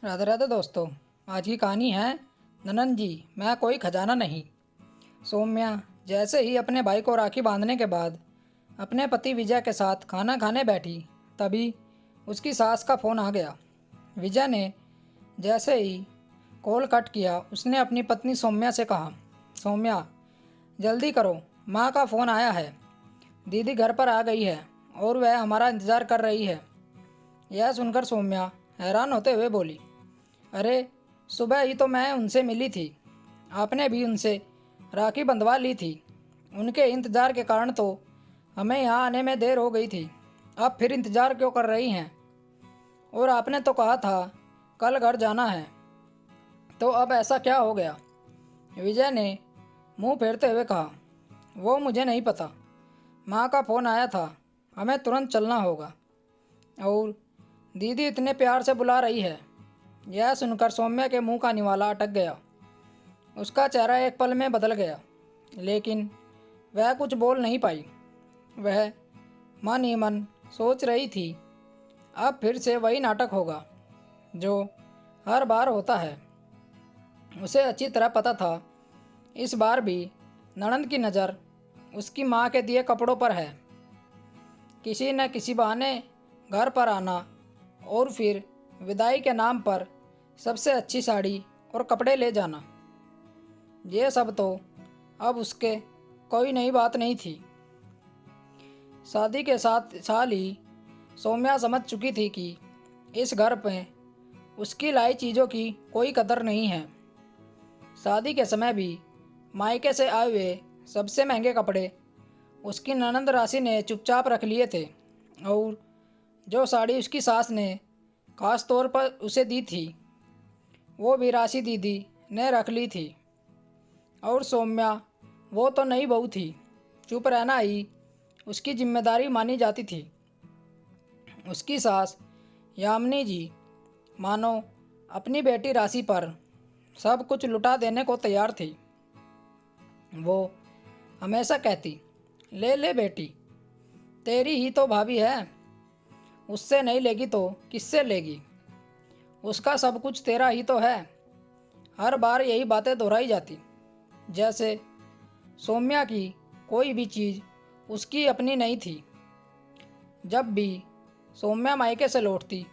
राधे राधे दोस्तों। आज की कहानी है ननन जी मैं कोई खजाना नहीं। सौम्या जैसे ही अपने भाई को राखी बांधने के बाद अपने पति विजय के साथ खाना खाने बैठी, तभी उसकी सास का फ़ोन आ गया। विजय ने जैसे ही कॉल कट किया, उसने अपनी पत्नी सौम्या से कहा, सौम्या जल्दी करो, माँ का फ़ोन आया है। दीदी घर पर आ गई है और वह हमारा इंतज़ार कर रही है। यह सुनकर सौम्या हैरान होते हुए बोली, अरे सुबह ही तो मैं उनसे मिली थी, आपने भी उनसे राखी बंधवा ली थी। उनके इंतज़ार के कारण तो हमें यहाँ आने में देर हो गई थी। आप फिर इंतज़ार क्यों कर रही हैं? और आपने तो कहा था कल घर जाना है, तो अब ऐसा क्या हो गया? विजय ने मुंह फेरते हुए कहा, वो मुझे नहीं पता, माँ का फ़ोन आया था, हमें तुरंत चलना होगा और दीदी इतने प्यार से बुला रही है। यह सुनकर सौम्या के मुंह का निवाला अटक गया। उसका चेहरा एक पल में बदल गया, लेकिन वह कुछ बोल नहीं पाई। वह मन ही मन सोच रही थी, अब फिर से वही नाटक होगा जो हर बार होता है। उसे अच्छी तरह पता था, इस बार भी ननंद की नज़र उसकी माँ के दिए कपड़ों पर है। किसी न किसी बहाने घर पर आना और फिर विदाई के नाम पर सबसे अच्छी साड़ी और कपड़े ले जाना, ये सब तो अब उसके कोई नई बात नहीं थी। शादी के साथ साल ही सौम्या समझ चुकी थी कि इस घर पे उसकी लाई चीज़ों की कोई कदर नहीं है। शादी के समय भी मायके से आए हुए सबसे महंगे कपड़े उसकी ननंद राशि ने चुपचाप रख लिए थे और जो साड़ी उसकी सास ने खास तौर पर उसे दी थी, वो भी राशि दीदी ने रख ली थी। और सौम्या वो तो नई बहू थी, चुप रहना ही उसकी जिम्मेदारी मानी जाती थी। उसकी सास यामिनी जी मानो अपनी बेटी राशि पर सब कुछ लुटा देने को तैयार थी। वो हमेशा कहती, ले ले बेटी, तेरी ही तो भाभी है, उससे नहीं लेगी तो किससे लेगी? उसका सब कुछ तेरा ही तो है। हर बार यही बातें दोहराई जाती, जैसे सौम्या की कोई भी चीज़ उसकी अपनी नहीं थी। जब भी सौम्या मायके से लौटती,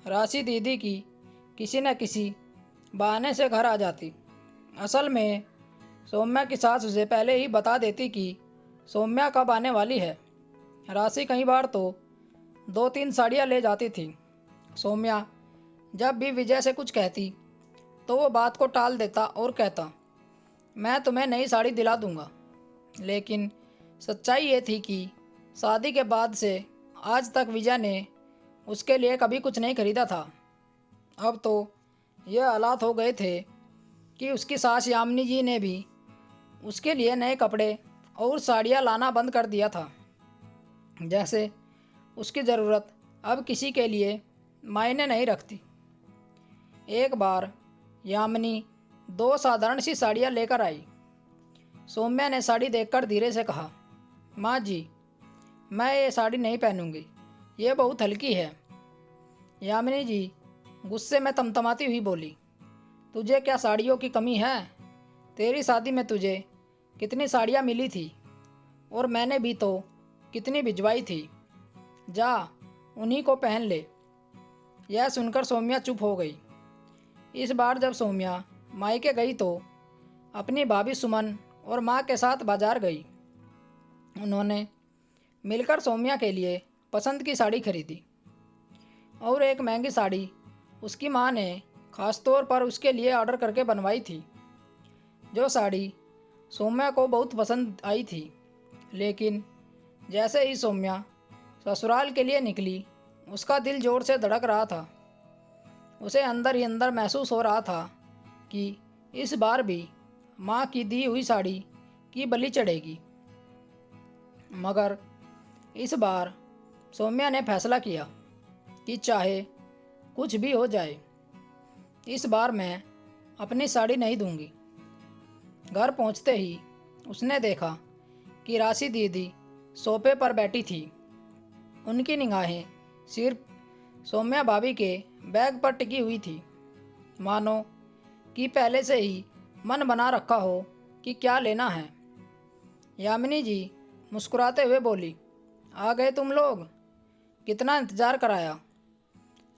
राशि दीदी की किसी न किसी बहाने से घर आ जाती। असल में सौम्या की सास उसे पहले ही बता देती कि सौम्या कब आने वाली है। राशि कई बार तो 2-3 साड़ियाँ ले जाती थी। सौम्या जब भी विजय से कुछ कहती तो वो बात को टाल देता और कहता, मैं तुम्हें नई साड़ी दिला दूंगा। लेकिन सच्चाई ये थी कि शादी के बाद से आज तक विजय ने उसके लिए कभी कुछ नहीं खरीदा था। अब तो यह हालात हो गए थे कि उसकी सास यामिनी जी ने भी उसके लिए नए कपड़े और साड़ियाँ लाना बंद कर दिया था। जैसे उसकी ज़रूरत अब किसी के लिए मायने नहीं रखती। एक बार यामिनी 2 साधारण सी साड़ियाँ लेकर आई। सौम्या ने साड़ी देखकर धीरे से कहा, माँ जी मैं ये साड़ी नहीं पहनूंगी, ये बहुत हल्की है। यामिनी जी गुस्से में तमतमाती हुई बोली, तुझे क्या साड़ियों की कमी है? तेरी शादी में तुझे कितनी साड़ियाँ मिली थी और मैंने भी तो कितनी भिजवाई थी। जा उन्हीं को पहन ले। यह सुनकर सौम्या चुप हो गई। इस बार जब सौम्या मायके गई तो अपनी भाभी सुमन और माँ के साथ बाजार गई। उन्होंने मिलकर सौम्या के लिए पसंद की साड़ी खरीदी और एक महंगी साड़ी उसकी माँ ने खास तौर पर उसके लिए ऑर्डर करके बनवाई थी। जो साड़ी सौम्या को बहुत पसंद आई थी, लेकिन जैसे ही सौम्या ससुराल के लिए निकली, उसका दिल जोर से धड़क रहा था। उसे अंदर ही अंदर महसूस हो रहा था कि इस बार भी माँ की दी हुई साड़ी की बलि चढ़ेगी। मगर इस बार सौम्या ने फैसला किया कि चाहे कुछ भी हो जाए, इस बार मैं अपनी साड़ी नहीं दूंगी। घर पहुंचते ही उसने देखा कि राशि दीदी सोफे पर बैठी थी। उनकी निगाहें सिर्फ सौम्या भाभी के बैग पर टिकी हुई थी। मानो कि पहले से ही मन बना रखा हो कि क्या लेना है। यामिनी जी मुस्कुराते हुए बोली, आ गए तुम लोग, कितना इंतज़ार कराया।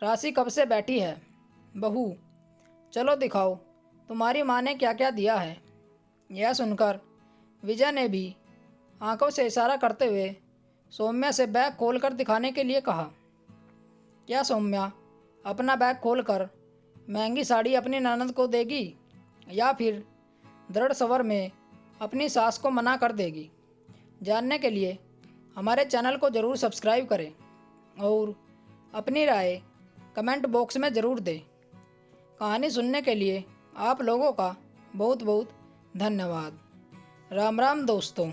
राशि कब से बैठी है। बहू, चलो दिखाओ तुम्हारी माँ ने क्या क्या दिया है। यह सुनकर विजय ने भी आंखों से इशारा करते हुए सौम्या से बैग खोलकर दिखाने के लिए कहा। क्या सौम्या अपना बैग खोलकर महंगी साड़ी अपनी ननद को देगी या फिर दृढ़ स्वर में अपनी सास को मना कर देगी? जानने के लिए हमारे चैनल को ज़रूर सब्सक्राइब करें और अपनी राय कमेंट बॉक्स में ज़रूर दें। कहानी सुनने के लिए आप लोगों का बहुत बहुत धन्यवाद। राम राम दोस्तों।